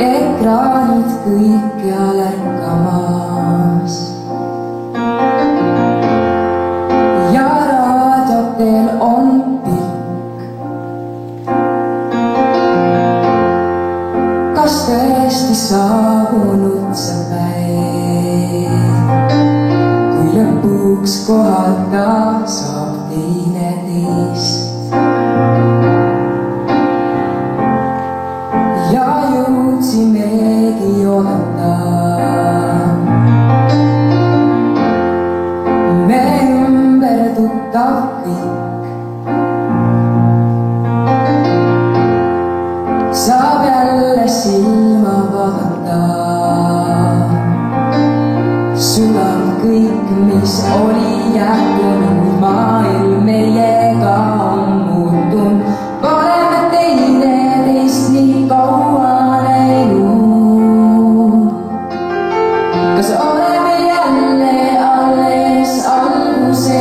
Ekraanid kõikjal ärkamas ja raadiotel on pilk. Kas tõesti saabunud see päev, kui lõpuks kohata saab teineteist? Ja jõudsimegi oodata me ümber tuttav kõik saab jälle silma vaadata. Sulab kõik, mis oli jätkunud, maailm meiega on muutunud. Oleme teineteist nii kaua näinud. Kas oleme jälle alles alguses?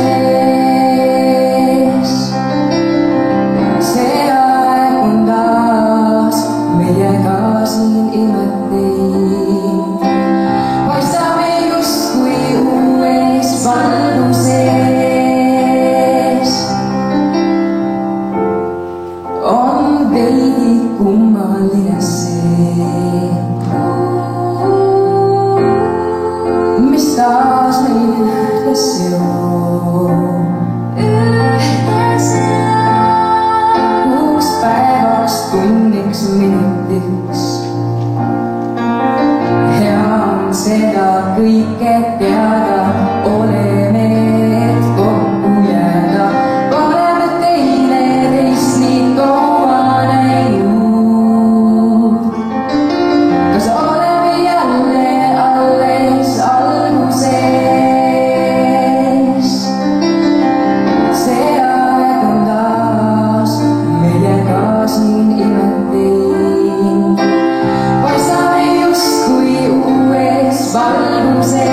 See aeg on taas meiega siin imeteid. Paistame justkui uues valguses. On veidi kummaline see, mis taas meil ühte seob. Kuuks päevaks, tunniks, minutiks. Hea on seda kõike teada, oleme, et kokku jääda. Oleme teineteist nii kaua näinud. Kas oleme jälle alles alguses? See aeg on taas meiega siin imeteid. Paistame justkui uues valguses.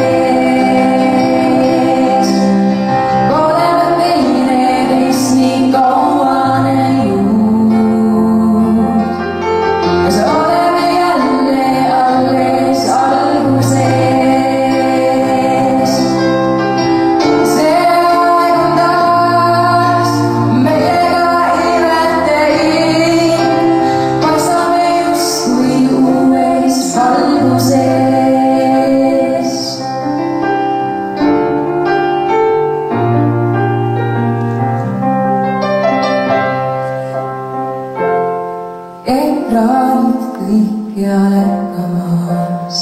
Oleme teineteist nii kaua näinud. Kas oleme jälle alles alguses? See aeg on taas meiega imeteid. Paistame justkui uues valguses. Ekraanid kõikjal ärkamas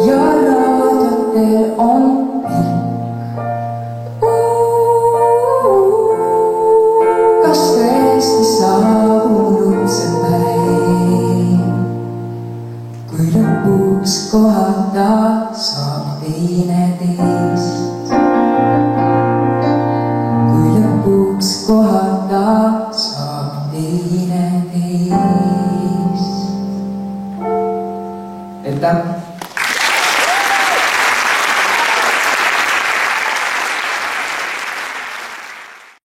ja raadiotel on pilk. Kas tõesti saabunud see päev, kui lõpuks kohata saab teineteist? Kui lõpuks kohata saab teineteist. Aitäh!